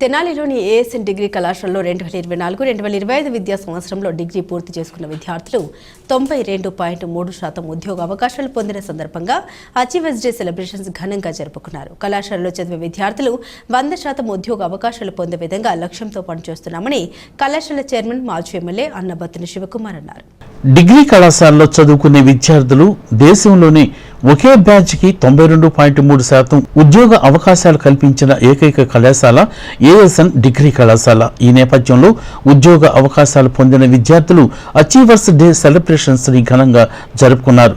తెనాలిలోని ASN degree కళాశాలలో 2024-2025 విద్యా సంవత్సరంలో డిగ్రీ పూర్తి చేసుకున్న విద్యార్థులు 92.3% ఉద్యోగ అవకాశాలు పొందిన సందర్భంగా అచీవర్స్ డే సెలబ్రేషన్స్ ఘనంగా జరుపుకున్నారు. కళాశాలలో చదివే విద్యార్థులు 100% ఉద్యోగ అవకాశాలు పొందే విధంగా లక్ష్యంతో పనిచేస్తున్నామని కళాశాల చైర్మన్ మాజీ ఎమ్మెల్యే అన్నబత్తుని శివకుమార్ అన్నారు. డిగ్రీ కళాశాలలో చదువుకునే విద్యార్థులు దేశంలోని ఒకే బ్యాచ్కి 92.3% ఉద్యోగ అవకాశాలు కల్పించిన ఏకైక కళాశాల ఏఎస్ఎన్ డిగ్రీ కళాశాల. ఈ నేపథ్యంలో ఉద్యోగ అవకాశాలు పొందిన విద్యార్థులు అచీవర్స్ డే సెలబ్రేషన్స్ ని ఘనంగా జరుపుకున్నారు.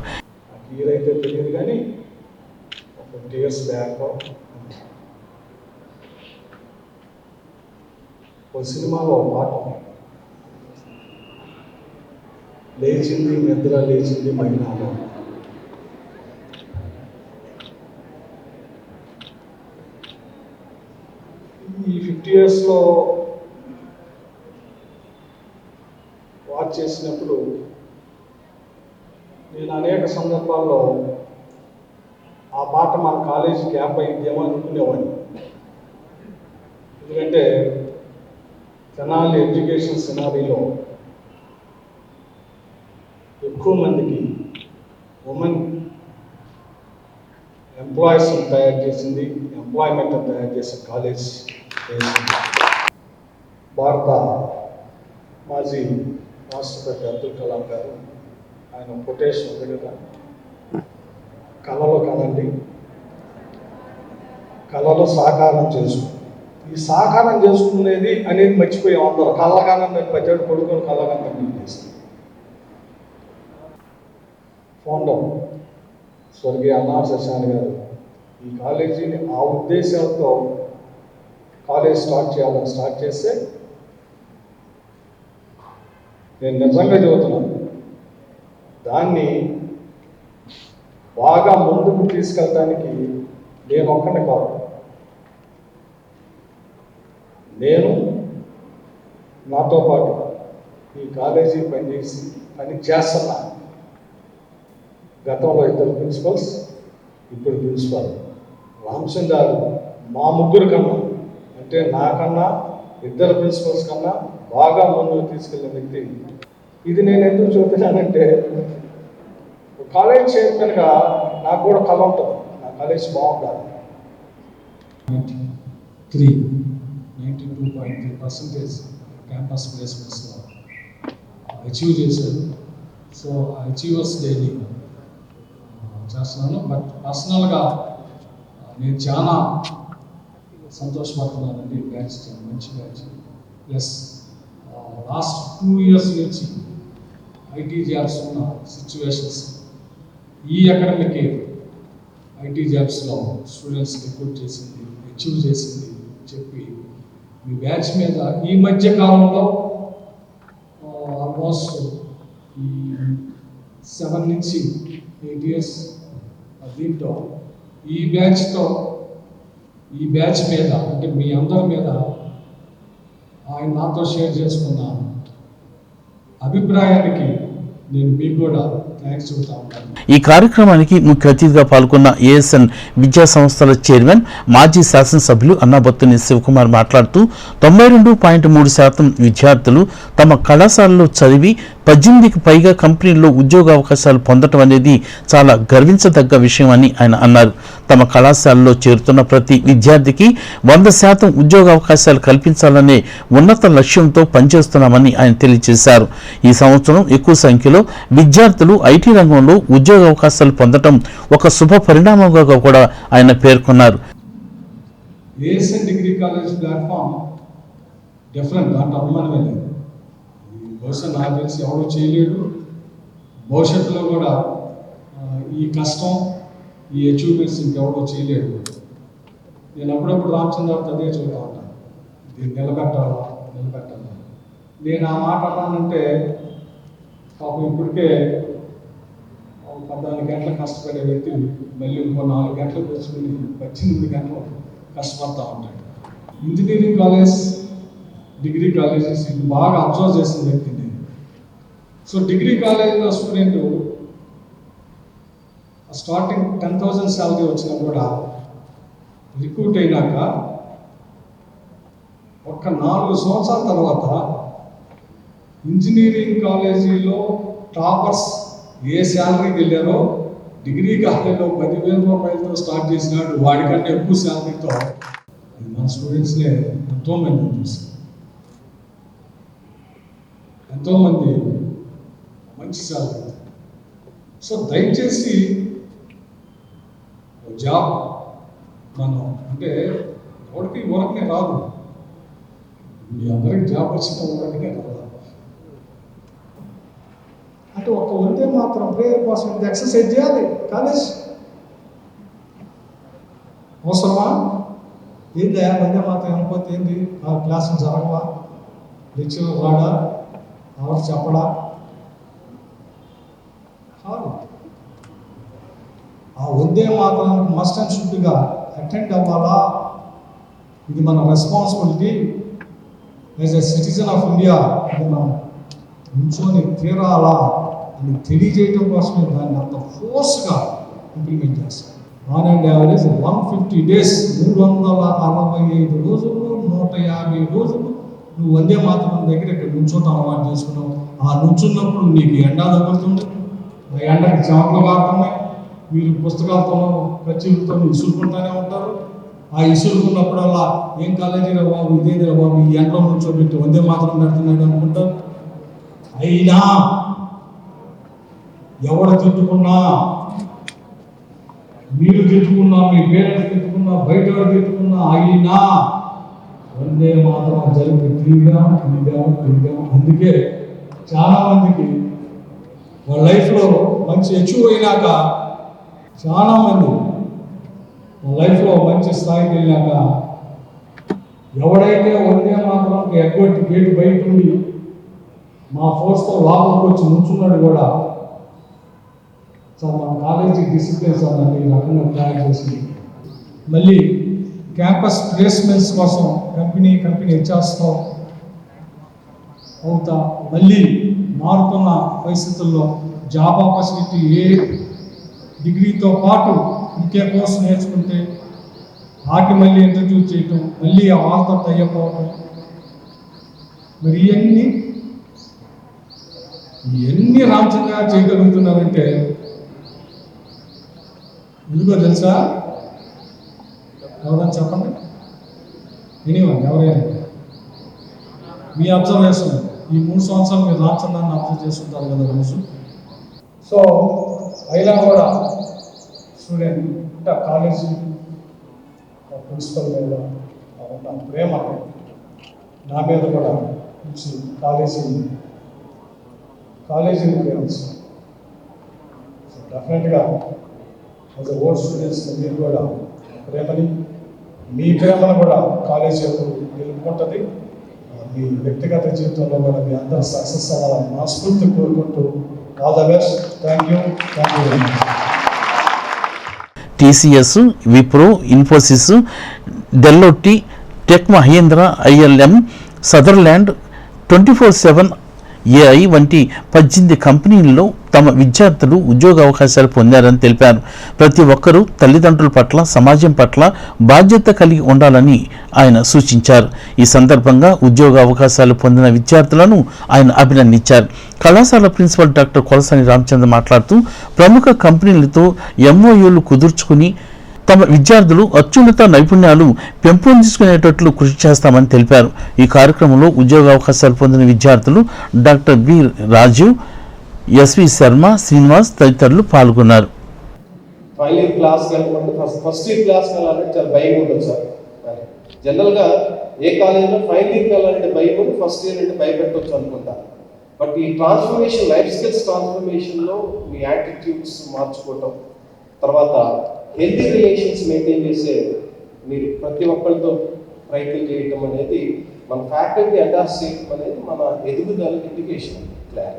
లేచింది నిద్ర లేచింది మైనాలో. ఈ 50 yearsలో వాచ్ చేసినప్పుడు నేను అనేక సందర్భాల్లో ఆ పాట మన కాలేజీ క్యాప్ అయిద్దేమో అనుకునేవాడిని. ఎందుకంటే తెనాలి ఎడ్యుకేషన్ సినారీలో ఎక్కువ మందికి ఉమెన్ ఎంప్లాయీస్ తయారు చేసింది, ఎంప్లాయ్మెంట్ తయారు చేసిన కాలేజ్. భారత మాజీ రాష్ట్రపతి అబ్దుల్ కలాం గారు ఆయన కొటేషన్ ఒకటిగా, కళలో కనండి, కళలో సాకారం చేసుకు. ఈ సాకారం చేసుకునేది అనేది మర్చిపోయాం అందరూ. కళ్ళగానందని పచ్చాడు కొడుకుని కళ్ళగానం చేస్తాం. ఫౌండర్ స్వర్గీయ అన్నా శశాంత్ గారు ఈ కాలేజీని ఆ ఉద్దేశంతో కాలేజ్ స్టార్ట్ చేస్తే నేను నిజంగా చెబుతున్నాను, దాన్ని బాగా ముందుకు తీసుకెళ్ళడానికి నేను ఒక్కనే కాదు, నేను నాతో పాటు ఈ కాలేజీ పని చేస్తున్నా. గతంలో 2 ప్రిన్సిపల్స్, ఇప్పుడు ప్రిన్సిపల్ రామచంద్ర గారు మా ముగ్గురు కన్నా, అంటే నాకన్నా 2 ప్రిన్సిపల్స్ కన్నా బాగా ముందుకు తీసుకెళ్ళిన వ్యక్తి. ఇది నేను ఎందుకు చూస్తున్నానంటే, కాలేజ్ చైర్మన్గా నాకు కూడా కళ ఉంటుంది, నా కాలేజ్ బాగుండాలి. 92.3% క్యాంపస్ ప్లేస్మెంట్స్లో అచీవ్ చేశారు. సో అచీవర్స్ డైలీ చేస్తున్నాను. బట్ పర్సనల్గా నేను చాలా సంతోషపడుతున్నానండి. బ్యాచ్ మంచి బ్యాచ్. ప్లస్ లాస్ట్ 2 years నుంచి ఐటీ జాబ్స్ ఉన్న సిచ్యువేషన్స్, ఈ అకాడమిక్ ఇయర్ ఐటీ జాబ్స్లో స్టూడెంట్స్ రిక్రూట్ చేసింది, అచీవ్ చేసింది చెప్పి మీ బ్యాచ్ మీద ఈ మధ్య కాలంలో ఆల్మోస్ట్ ఈ 7 నుంచి 8 years దీంట్లో ఈ బ్యాచ్ మీద, అంటే మీ అందరి మీద ఆయన నాతో షేర్ చేసుకున్న అభిప్రాయానికి నేను మీకు కూడా థ్యాంక్స్ చెబుతా ఉంటాను. ఈ కార్యక్రమానికి ముఖ్య అతిథిగా పాల్గొన్న ఏఎస్ఎన్ విద్యా సంస్థల చైర్మన్ మాజీ శాసనసభ్యులు అన్నబత్తుని శివకుమార్ మాట్లాడుతూ 92.3% విద్యార్థులు తమ కళాశాలలో చదివి 18కి పైగా కంపెనీల్లో ఉద్యోగ అవకాశాలు పొందడం అనేది చాలా గర్వించదగ్గ విషయం అని ఆయన అన్నారు. తమ కళాశాలలో చేరుతున్న ప్రతి విద్యార్థికి 100% ఉద్యోగ అవకాశాలు కల్పించాలనే ఉన్నత లక్ష్యంతో పనిచేస్తున్నామని ఆయన తెలియజేశారు. ఈ సంవత్సరం ఎక్కువ సంఖ్యలో విద్యార్థులు ఐటీ రంగంలో ఉద్యోగ అవకాశాలు పొందడం ఒక శుభ పరిణామంగా కూడా ఆయన పేర్కొన్నారు. ASN degree college platform different, దాంట్లో అభిమానమే లేదు. బహుశా నాకు తెలిసి ఎవడో చేయలేడు. భవిష్యత్తులో కూడా ఈ కష్టం, ఈ అచీవ్మెంట్స్ ఇంకెవడో చేయలేడు. నేను అప్పుడప్పుడు రామచంద్రరావు అదే చూస్తూ ఉంటాను, దీన్ని నిలబెట్టాలి. నేను ఆ మాట అన్నానంటే పాపం ఇప్పటికే 14 గంటలు కష్టపడే వ్యక్తి మళ్ళీ ఇంకో 4 గంటలు కూర్చుని 18 గంటలు కష్టపడతా ఉంటాడు. ఇంజనీరింగ్ కాలేజ్, డిగ్రీ కాలేజెస్ ఇది బాగా అబ్జర్వ్ చేసిన వ్యక్తి నేను. సో డిగ్రీ కాలేజ్లో స్టూడెంట్ స్టార్టింగ్ 10,000 శాలరీ వచ్చినా కూడా రిక్రూట్ అయినాక ఒక్క 4 సంవత్సరాల తర్వాత ఇంజనీరింగ్ కాలేజీలో టాపర్స్ ఏ శాలరీకి వెళ్ళారో డిగ్రీ కాలేజీలో 10,000 రూపాయలతో స్టార్ట్ చేసినాడు, వాడికంటే ఎక్కువ శాలరీతో మన స్టూడెంట్స్నే ఎంతోమంది చూసాం. ఎంతోమంది మంచి శాలరీ. సో దయచేసి జాబ్ మనం అంటే ఎవరికి ఊరకనే రాదు, మీ అందరికి జాబ్ వచ్చిన ఊరకనే రాదు. అంటే ఒక ఉంటే మాత్రం ప్రేయర్ కోసం ఇంత ఎక్సర్సైజ్ చేయాలి. కాలేజ్ అవసరమా? ఏంది వందే మాత్రం అనుకోతే ఏంది? ఆ క్లాసులు జరగవా? లెక్చర్ రాడా? ఎవరు చెప్పడా? కాదు. ఆ వందే మాత్రం మస్ట్ అండ్ షుడ్గా అటెండ్ అవ్వాలా. ఇది మన responsibility as a citizen of India. ఇది మనం నుంచొని తీరాలా అని తెలియజేయడం కోసమే దాన్ని అంత ఫోర్స్గా ఇంప్లిమెంట్ చేస్తాం. ఆన్ అండ్ యావరేజ్ 150 days 365 రోజుల్లో 150 రోజులు నువ్వు వందే మాత్రం దగ్గర ఇక్కడ నుంచోటం అలవాటు చేసుకున్నావు. ఆ నుంచున్నప్పుడు నీకు ఎండ తగ్గుతుంది, ఆ ఎండకి చెమటలు కారుతున్నాయి, మీరు పుస్తకాలతోనూ కచ్చిలతో ఇసురుకుంటూనే ఉంటారు. ఆ ఇసురుకున్నప్పుడల్లా ఏం కాలేజీలో బాబు, ఇదేదిరా బాబు, ఈ ఎండలో నుంచోబెట్టి వందే మాత్రం పెడుతున్నాడు అనుకుంటారు. అయినా ఎవరు తిట్టుకున్నా, మీరు తిట్టుకున్నా, మీ పేరెంట్స్ తిట్టుకున్నా, బయట తిట్టుకున్నా, అయినా వందే మాత్రం జరిపి తిరిగాం. అందుకే చాలా మందికి వాళ్ళ లైఫ్లో మంచి అచీవ్ అయినాక, చాలా మంది వాళ్ళ లైఫ్లో మంచి స్థాయికి వెళ్ళాక ఎవడైతే వందే మాత్రం ఎగ్గొట్టి గేటు బయట ఉండి మా ఫోర్స్తో లోపలికి వచ్చి నుంచున్నాడు కూడా, సార్ మన కాలేజీ డిసిప్లిన్ సార్ నన్ను ఈ రకంగా తయారు చేసింది. మళ్ళీ క్యాంపస్ ప్లేస్మెంట్స్ కోసం కంపెనీ హెచ్ఆర్స్తో అవుతా, మళ్ళీ మారుతున్న పరిస్థితుల్లో జాబ్ ఆపర్చునిటీ ఏ డిగ్రీతో పాటు ఇంకే కోర్సు నేర్చుకుంటే వాటి మళ్ళీ ఇంటర్వ్యూ చేయటం, మళ్ళీ వాళ్ళతో టైఅప్ అవ్వటం. మరి ఇవన్నీ రామచంద్ర గారు చేయగలుగుతున్నారంటే ఎందుకో తెలుసా? ఎవరైనా చెప్పండి, ఎవరైనా మీ అబ్జర్వేషన్ ఈ 3 సంవత్సరాలు మీరు రామచంద్రాన్ని అబ్జర్వ్ చేస్తుంటారు కదా రోజు. సో అయినా కూడా స్టూడెంట్ అంటే కాలేజీ ప్రిన్సిపల్ మీద ఉన్న ప్రేమ నా మీద కూడా నుంచి కాలేజీ ప్రేమించి డెఫినెట్గా యాజ్ ఎ ఓల్డ్ స్టూడెంట్స్ మీరు కూడా ప్రేమని, మీ ప్రేమను కూడా కాలేజీ నిలుపుకుంటుంది. మీ వ్యక్తిగత జీవితంలో కూడా మీ అందరూ సక్సెస్ అవ్వాలని మనస్ఫూర్తి కోరుకుంటూ all the best. Thank you very much. TCS, Wipro, Infosys, Deloitte, tech Mahindra, ILM, Sutherland, 24/7 AI వంటి 18 కంపెనీల్లో తమ విద్యార్థులు ఉద్యోగ అవకాశాలు పొందారని తెలిపారు. ప్రతి ఒక్కరూ తల్లిదండ్రుల పట్ల, సమాజం పట్ల బాధ్యత కలిగి ఉండాలని ఆయన సూచించారు. ఈ సందర్భంగా ఉద్యోగ అవకాశాలు పొందిన విద్యార్థులను ఆయన అభినందించారు. కళాశాల ప్రిన్సిపల్ డాక్టర్ కొలసాని రామచంద్ర మాట్లాడుతూ ప్రముఖ కంపెనీలతో MOUలు కుదుర్చుకుని తమ విద్యార్థులు అత్యున్నత నైపుణ్యాలు పెంపొందించుకునేటట్లు కృషి చేస్తామని తెలిపారు. ఈ కార్యక్రమంలో ఉద్యోగ అవకాశాలు పొందిన విద్యార్థులు doctor B Rajiv, SV Sharma, Srinivas తదితరులు పాల్గొన్నారు. Final year class first year class వెళ్ళాలంటే చాలా భయం ఉంటుంది సార్. జనరల్గా ఏ కాలేజీలో ఫైనల్ ఇయర్కి వెళ్ళాలంటే భయం ఉంది, ఫస్ట్ ఇయర్ అంటే భయపెట్టవచ్చు అనుకుంటా. బట్ ఈ ట్రాన్స్ఫర్మేషన్, లైఫ్ స్కిల్స్ ట్రాన్స్ఫర్మేషన్లో మీ యాటిట్యూడ్స్ మార్చుకోవటం, తర్వాత హెల్తీ రిలేషన్స్ మెయింటైన్ చేసే మీరు ప్రతి ఒక్కరితో ప్రయత్నం చేయటం అనేది మన ఫ్యాకల్టీ అటాచ్ చేయటం అనేది మన ఎదుగుదల ఇండికేషన్ క్లియర్.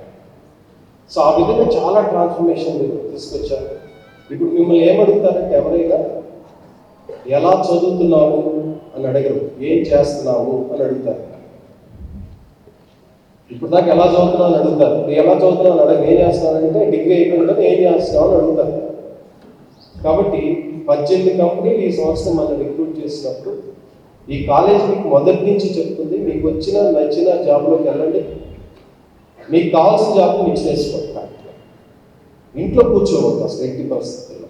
సో ఆ విధంగా చాలా ట్రాన్స్ఫర్మేషన్ మీరు తీసుకొచ్చారు. ఇప్పుడు మిమ్మల్ని ఏమడుగుతారంటే ఎవరైనా ఎలా చదువుతున్నావు అని అడగరు, ఏం చేస్తున్నావు అని అడుగుతారు. ఇప్పుడు దాకా ఎలా చదువుతున్నావు అని అడుగుతారు. నువ్వు ఎలా చదువుతున్నావు అని అడగ, ఏం చేస్తున్నానంటే డిగ్రీ అయిపోయిన కదా ఏం చేస్తున్నావు అని అడుగుతారు. కాబట్టి 18 కంపెనీలు ఈ సంవత్సరం మనం రిక్రూట్ చేసినప్పుడు ఈ కాలేజ్ మీకు మొదటి నుంచి చెప్తుంది, మీకు నచ్చిన జాబ్లోకి వెళ్ళండి, మీకు కావాల్సిన జాబ్ మీకు చేసుకోండి. ఇంట్లో కూర్చోవద్దు అసలు ఎట్టి పరిస్థితుల్లో.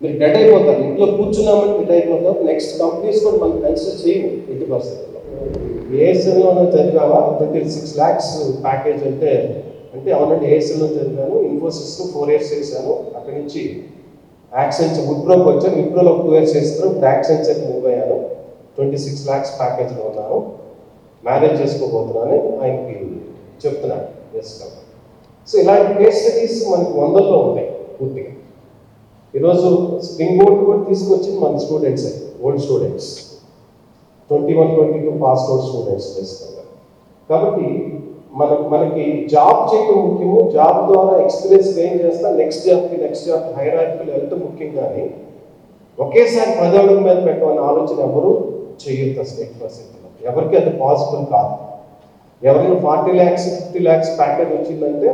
మీరు డెడ్ అయిపోతారు. ఇంట్లో కూర్చున్నామంటే డెడ్ అయిపోతారు. నెక్స్ట్ కంపెనీస్ కూడా మనం కన్సిడర్ చేయము ఎట్టి పరిస్థితుల్లో. ఏఎస్ఎల్లోనే చదివావా 26 lakhs ప్యాకేజ్ అంటే అవునండి, ఏఎస్ఎల్లో చదివాను, ఇన్ఫోసిస్లో 4 years చేశాను, అక్కడి నుంచి యాక్సెంచర్ విప్రోకి వచ్చాను, విప్రోలో 2 years చేస్తాను, ఇప్పుడు యాక్సెంచర్కి మూవ్ అయ్యాను, 26 lakhs ప్యాకేజ్లో ఉన్నాను, మ్యారేజ్ చేసుకోబోతున్నాను ఆయనకి చెప్తున్నాను. సో ఇలాంటి కేస్ స్టడీస్ మనకి 100లో ఉంటాయి పూర్తిగా. ఈరోజు స్ప్రింగ్ బోర్డ్ కూడా తీసుకొచ్చింది మన students, old students 21-22 pass out students చేస్తున్నారు. కాబట్టి మనకి జాబ్ చేయడం ముఖ్యము, జాబ్ ద్వారా ఎక్స్పీరియన్స్ గెయిన్ చేస్తా నెక్స్ట్ జాబ్ హైరార్కీలో వెళ్తే ముఖ్యం. కానీ ఒకేసారి 10 అడుగుల మీద పెట్టమని ఆలోచన ఎవరు చేయొద్దు అసలు ఎట్టి పరిస్థితుల్లో. ఎవరికి అది పాసిబుల్ కాదు. ఎవరైనా 40 lakhs 50 lakhs ప్యాకేజ్ వచ్చిందంటే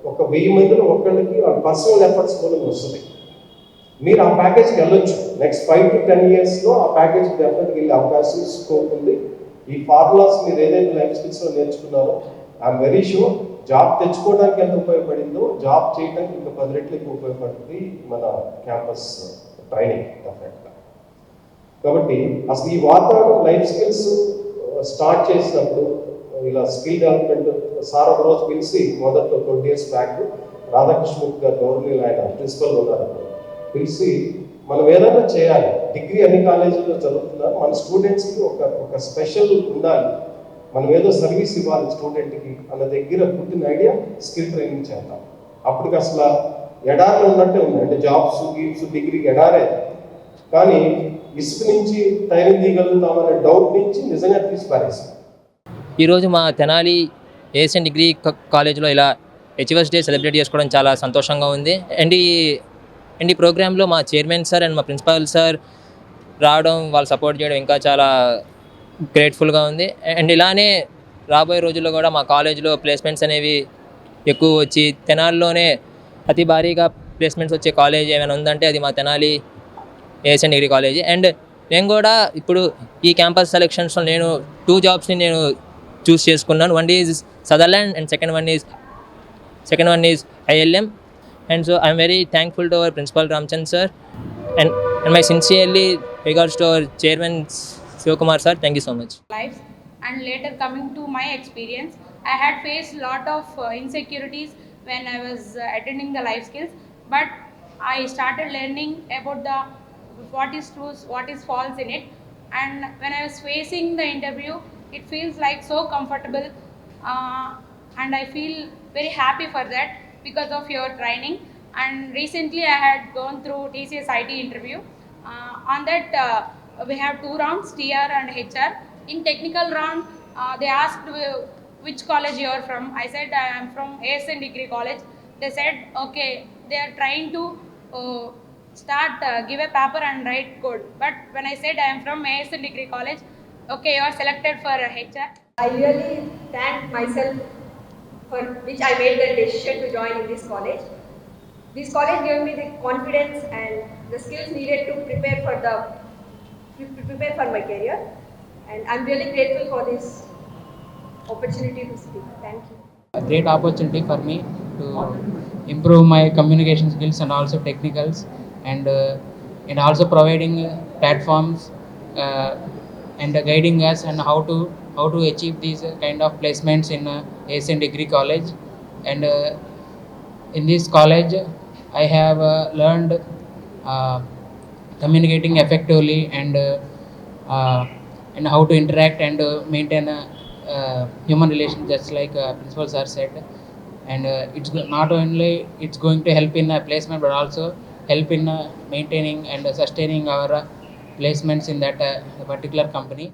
ఒక 1000 మందిలో ఒకళ్ళకి వాళ్ళ పర్సనల్ ఎఫర్ట్స్ కూడా వస్తుంది. మీరు ఆ ప్యాకేజ్కి వెళ్ళొచ్చు. నెక్స్ట్ 5 to 10 yearsలో ఆ ప్యాకేజ్కి డెఫినెట్గా వెళ్ళే అవకాశం స్కోప్ ఉంది. ఈ ఫార్ములాస్ మీరు ఏదైతే లైఫ్ స్కిల్స్లో నేర్చుకున్నారో ఐఎమ్ వెరీ షూర్ జాబ్ తెచ్చుకోవడానికి ఎంత ఉపయోగపడిందో జాబ్ చేయడానికి ఇంకా 10 రెట్లు ఎక్కువ ఉపయోగపడుతుంది మన క్యాంపస్ ట్రైనింగ్ డెఫినెట్గా. కాబట్టి అసలు ఈ వాతావరణం లైఫ్ స్కిల్స్ స్టార్ట్ చేసినప్పుడు ఇలా స్కిల్ డెవలప్మెంట్ సార్ ఒక రోజు పిలిచి మొదట్లో 20 years బ్యాక్ రాధాకృష్ణమూర్తి గారు గవర్నమెంట్ ఆయన ప్రిన్సిపల్ ఉన్నారు, పిలిచి మనం ఏదైనా చేయాలి, డిగ్రీ అన్ని కాలేజీల్లో చదువుతున్నారు, మన స్టూడెంట్స్కి ఒక స్పెషల్ ఉండాలి, మనం ఏదో సర్వీస్ ఇవ్వాలి స్టూడెంట్కి అన్న దగ్గర పుట్టిన ఐడియా స్కిల్ ట్రైనింగ్ చేద్దాం. అప్పటికి అసలు ఎడారిలో ఉన్నట్టే ఉంది. అంటే జాబ్స్ డిగ్రీకి ఎడారే, కానీ ఇసుక నుంచి టైరింగ్ తీయగలుగుతామనే డౌట్ నుంచి నిజంగా తీసి పారేసాం. ఈరోజు మా తెనాలి ఏఎస్ఎన్ డిగ్రీ కాలేజ్లో ఇలా హెచ్ఎస్ డే సెలబ్రేట్ చేసుకోవడం చాలా సంతోషంగా ఉంది. అండ్ ఈ ప్రోగ్రాంలో మా చైర్మన్ సార్ అండ్ మా ప్రిన్సిపాల్ సార్ రావడం, వాళ్ళు సపోర్ట్ చేయడం ఇంకా చాలా గ్రేట్ఫుల్గా ఉంది. అండ్ ఇలానే రాబోయే రోజుల్లో కూడా మా కాలేజ్లో ప్లేస్మెంట్స్ అనేవి ఎక్కువ వచ్చి తెనాలిలోనే అతి భారీగా ప్లేస్మెంట్స్ వచ్చే కాలేజ్ ఏమైనా ఉందంటే అది మా Tenali ASN degree college. And నేను కూడా ఇప్పుడు ఈ క్యాంపస్ సెలెక్షన్స్లో నేను 2 jobsని నేను చూస్ చేసుకున్నాను. One is Sutherland and second one is ILM. And so I'm very thankful to our principal Ramchand sir and my sincerely regards to our chairman Sivakumar sir. Thank you so much. Lives, and later coming to my experience, I had faced lot of insecurities when I was attending the life skills, but I started learning about what is true, what is false in it, and when I was facing the interview, it feels like so comfortable, and I feel very happy for that because of your training. And recently I had gone through TCS IT interview. On that we have 2 rounds, TR and HR. In technical round they asked which college you are from. I said I am from ASN Degree College. They said okay, they are trying to give a paper and write code. But when I said I am from ASN Degree College, okay, you are selected for HR. I really thank myself for which I made the decision to join in this college. This college gave me the confidence and the skills needed to prepare for my career, and I'm really grateful for this opportunity to speak. Thank you. A great opportunity for me to improve my communication skills and also technicals, and also providing platforms and guiding us and how to achieve these kind of placements in ASN Degree College. And in this college I have learned communicating effectively and how to interact and maintain human relations, just like Principal Sir said. And it's not only it's going to help in placement, but also help in maintaining and sustaining our placements in that particular company.